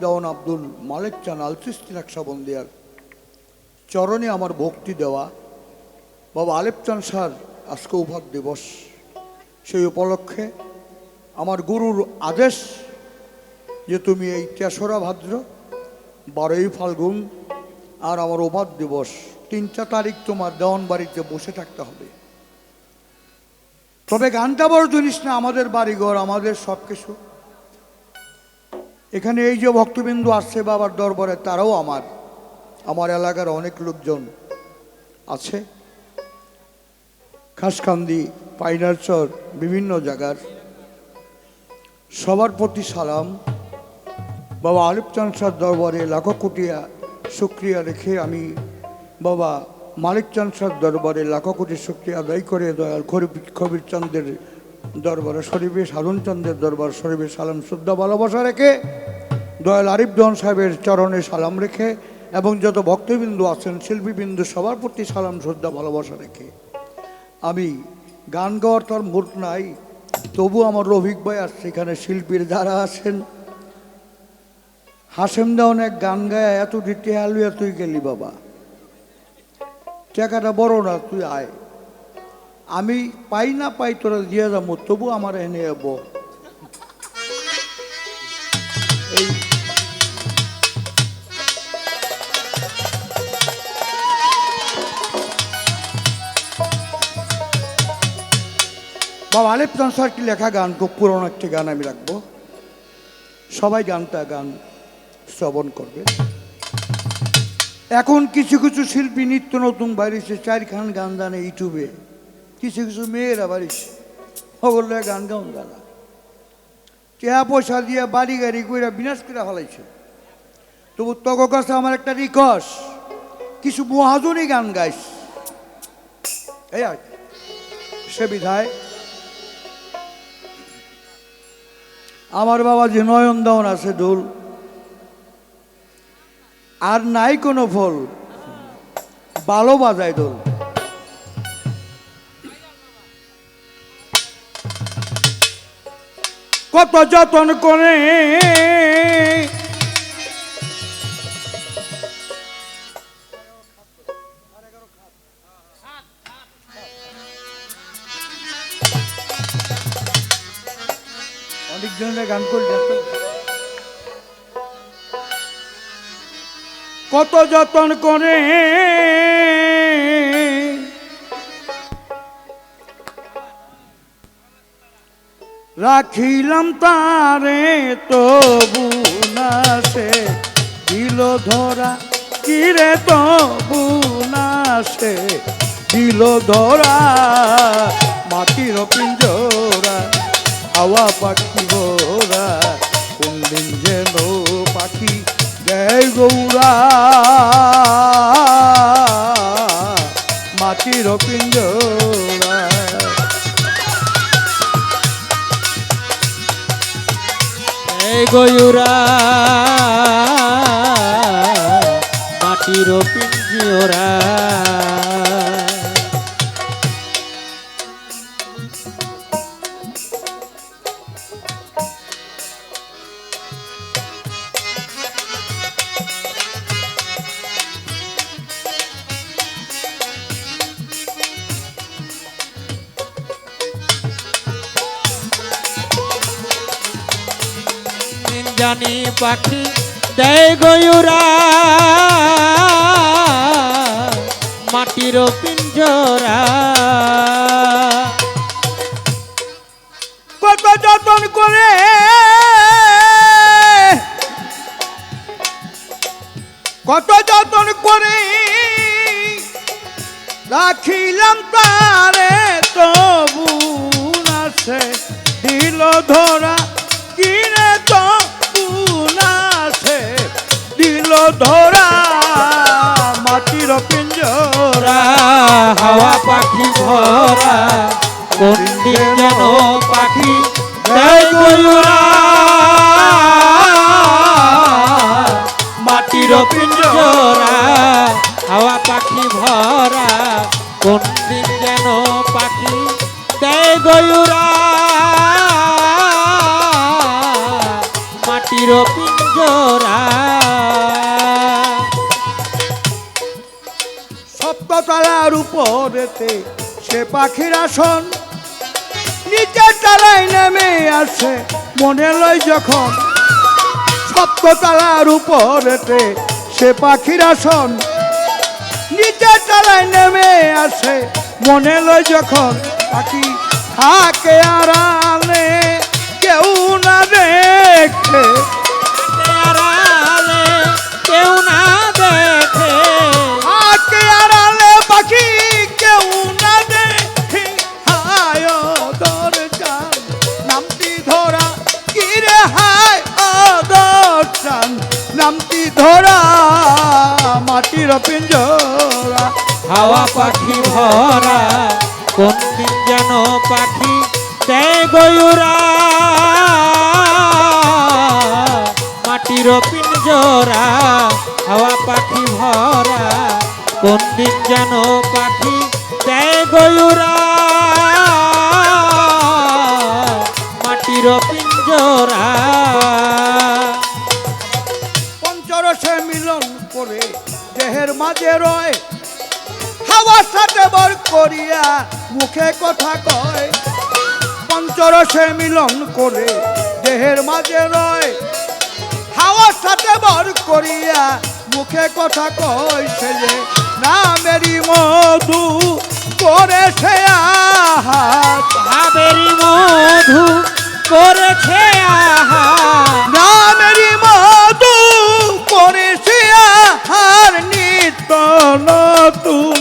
দেওয়ান আব্দুল মালিক চান আলচিস্তি নকশবন্দিয়ার চরণে আমার ভক্তি দেওয়া বাবা আলেপ চান স্যার আজকে উপাধ দিবস। সেই উপলক্ষে আমার গুরুর আদেশ যে তুমি এই ৩রা ভাদ্র ১২ই ফাল্গুন আর আমার উপাধ দিবস ৩টা তারিখ তোমার দেওয়ান বাড়িতে বসে থাকতে হবে। তবে গানটা বড় জিনিস না, আমাদের বাড়িঘর আমাদের সব কিছু। এখানে এই যে ভক্তবিন্দু আসছে বাবার দরবারে তারাও আমার এলাকার অনেক লোকজন আছে, খাসকান্দি পাইনারচর বিভিন্ন জায়গার। সবার প্রতি সালাম। বাবা আলেপ চান স্যার দরবারে লাখো কোটিয়া শুক্রিয়া রেখে আমি বাবা মালিক চান স্যার দরবারে লাখো কোটি শুক্রিয়া আদায় করে দয়াল কবির চন্দ্রের দরবারে শরীফে সাধন চন্দ্রের দরবার শরীফে সালাম শ্রদ্ধা ভালোবাসা রেখে দয়াল আরিফ দেওয়ান সাহেবের চরণে সালাম রেখে এবং যত ভক্তবিন্দু আছেন শিল্পীবিন্দু সবার প্রতি সালাম শ্রদ্ধা ভালোবাসা রেখে আমি গান গাওয়ার তার মুড নাই, তবু আমার রফিক ভাই আসছে, এখানে শিল্পীর যারা আছেন। হাসেম দেওয়ান এক গান গায় এত দিতে আলুয়া তুই গেলি বাবা, টাকাটা বড় না, তুই আয়, আমি পাই না পাই তোরা দিয়ে যাবো, তবু আমার এনে যাবো। এই বাবা আলেপ চান স্যার কি লেখা গান, খুব পুরনো একটি গান আমি রাখবো, সবাই গান শ্রবণ করবে। এখন কিছু কিছু শিল্পী নিত্য নতুন বাড়িছে, 4খান গান জানে ইউটিউবে, কিছু কিছু মেয়েরা বাড়িছে ওগুলো গান গাউন গালা চেয়া পয়সা দিয়ে বাড়ি গাড়ি করে বিনাশ করে ফেলাইছে। তবু তক কাছে আমার একটা রিকোয়েস্ট, কিছু মহাজনী গান গাইস এই সে বিধায় আমার বাবা যে নয়ন দেওয়ান আছে দোল আর নাই কোনো ফল, ভালো বাজায় দোল। কত যতন করে অনেকজনের গান করে, কত যতন করে রাখিলাম তারে তবু না সে দিল ধরা, কিরে তবু না সে দিল ধরা, মাটির পিঞ্জরা হাওয়া পাখি ভরা, কোন দিন যেন পাখি দেয় গৌরা, মাটির পিঞ্জরা। এই গয়ুরা মাটির পিঞ্জরা, জানি পাখি দেয় গয়ুরা, মাটির পিঞ্জরা, কত যতন করে কত যতন করে রাখিলাম তারে তবু না সে দিল ধরা, কিনে তবু না সে দিল ধরা, মাটির পিঞ্জরা হাওয়া পাখি ভরা, কোন দিন যেন পাখি দেয় গয়ুরা, মাটির পিঞ্জরা, হাওয়া পাখি ভরা, কোন দিন যেন পাখি দেয় গয়ুরা, মাটির পিঞ্জরা তালার উপরেতে সে পাখির আসন, নিচে তালায় নেমে আসে মনে লয় যখন। সপ্ততলার উপরেতে সে পাখির আসন, নিচে তালায় নেমে আসে মনে লয় যখন। পাখি থাকে আড়ালে কেউ না দেখে, আড়ালে কেউ না দেখে, থাকে আড়ালে পাখি কেউ না দেখে। হায় দরজান নামটি ধরা কিরে, হায় দরজান নামটি ধরা মাটির পিঞ্জরা। হাওয়া পাখি ভরা কোন দিন যেন পাখি দেয় গয়ুরা, মাটির পিঞ্জরা। হাওয়া পাখি ভরা কোন দিন যেন পাখি দেয় গয়ুরা, মাটির পিঞ্জরা। পঞ্চরসে মিলন করে দেহের মাঝে রয়, হাওয়ার সাথে বর করিয়া মুখে কথা কয়। পঞ্চরসে মিলন করে দেহের মাঝে রয়, হাওয়ার সাথে বর করিয়া মুখে কথা কয়। সে যে নামেরই মধু করেছে আহাত, ভাবেরি মধু করেছে আহা, নামেরই মধু করেছে আহার। নিত্য নতুন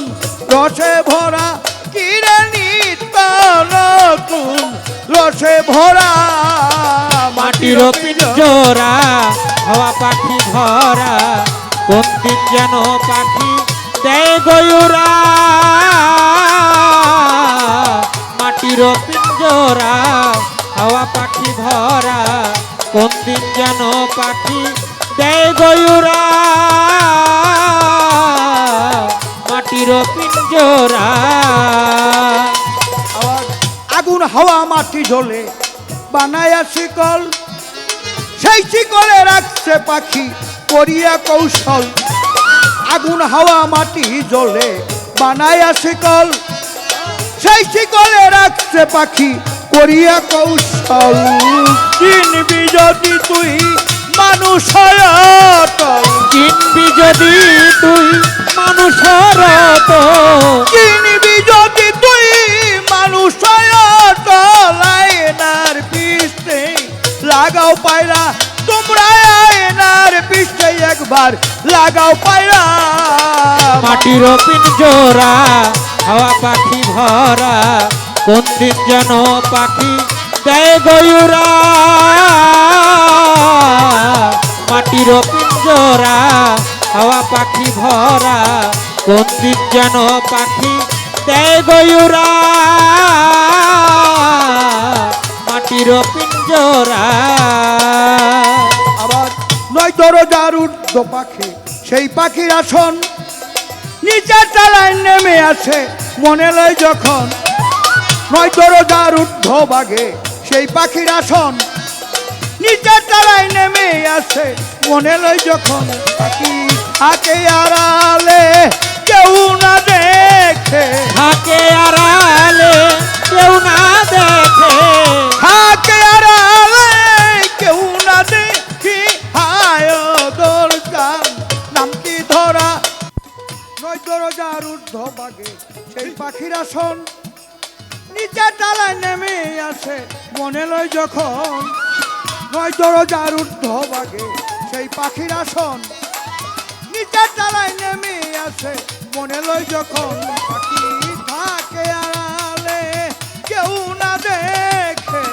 রসে ভরা কিরে, নিত্য নতুন রসে ভরা মাটির পিঞ্জরা। হাওয়া পাখি ভরা কোন দিন যেন পাখি দেয় গয়ুরা, মাটির পিঞ্জরা। হাওয়া পাখি ভরা কোন দিন যেন পাখি দেয় গয়ুরা, মাটির পিঞ্জরা। আবার আগুন হাওয়া মাটি জ্বলে বানায়া শিকল, সেই শিকলে রাখছে পাখি করিয়া কৌশল। আগুন হাওয়া মাটি জ্বলে বানায়া শিকল, সেই শিকলে রাখছে পাখি করিয়া কৌশল। চিনবি যদি তুই মানুষ অটল, চিনবি যদি তুই মানুষের তো, চিনবি যদি তুই মানুষ অটল। আয়নার পিছনে লাগাও পায়রা, তোমরা আয়নার পিছনে একবার লাগাও পায়রা। মাটির পিঞ্জরা। হাওয়া পাখি ভরা কোন দিন যেন পাখি দেয় গয়ুরা, মাটির পিঞ্জরা। হাওয়া পাখি ভরা কোন দিন যেন পাখি দেয় গয়ুরা, মাটির পিঞ্জরা। আবার নয় দরজার ঊর্ধ্ব পাখি সেই পাখির আসন, নিচে চালায় নেমে আসে মনে লয় যখন। নয় দরজার ঊর্ধ্ব বাগে সেই পাখির আসন, নিচে চালায় নেমে আসে মনে লয় যখন। পাখি থাকে আড়ালে কেউ না দেখে, থাকে আড়ালে কেউ না দেখে, থাকে আড়ালে কেউ না দেখি। হায় দরজান নামটি ধরা নয় দরজার ঊর্ধ্ব বাগে সেই পাখির আসন, নিচে তালায় নেমে আসে মনে লয় যখন। নয় দরজার ঊর্ধ্ব বাগে সেই পাখির আসন, নিচে তালায় নেমে আসে মনে লয় যখন। পাখি থাকে আড়ালে কেউ না দেখে,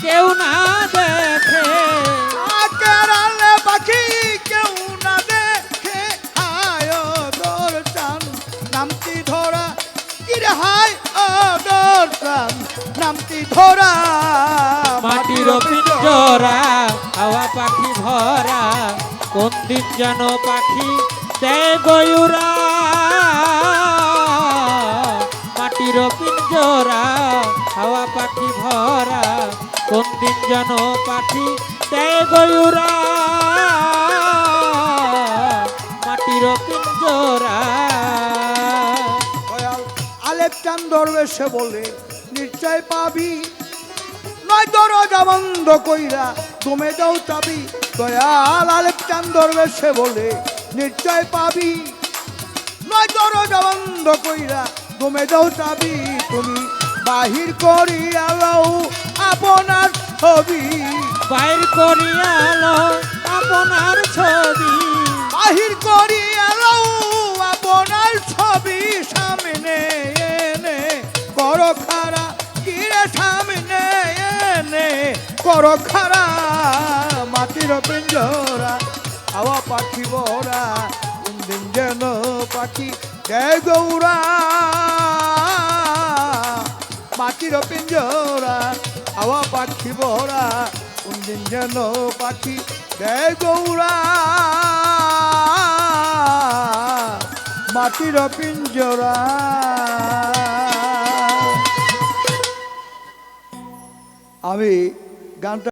কেউ না দেখে, থাকে আড়ালে পাখি কেউ না দেখে। হায় দরজান নামটি ধরা কিরে, হায় দরজান নামটি ধরা মাটির পিঞ্জরা। হাওয়া পাখি ভরা কোন দিন যেন পাখি দেয় গয়ুরা, মাটির পিঞ্জরা। হাওয়া পাখি ভরা কোন দিন যেন পাখি দেয় গয়ুরা, মাটির পিঞ্জরা। চাঁদ দরবেশে বলে নিশ্চয় পাবি, নয় দরজা বন্ধ কইরা তুমি দাও চাবি। দয়াল আলেপ চাঁদ দরবেশে বলে নিশ্চয় পাবি, নয় দরজা বন্ধ কইরা তুমি দাও চাবি। তুমি বাহির করিয়া লও আপনার ছবি, বাইর করিয়ালো আপনার ছবি, বাহির করিয়া লও আপনার ছবি। সামনে এনে করো খারা, কিরে সামনে এনে করো খারা। মাটির পিঞ্জরা হাওয়া পাখি ভরা, কোনদিন যেন পাখি দেয় গৌরা। মাটির পিঞ্জরা হাওয়া পাখি ভরা, কোনদিন যেন পাখি দেয় গৌরা। মাটির পিঞ্জরা। আমি গানটা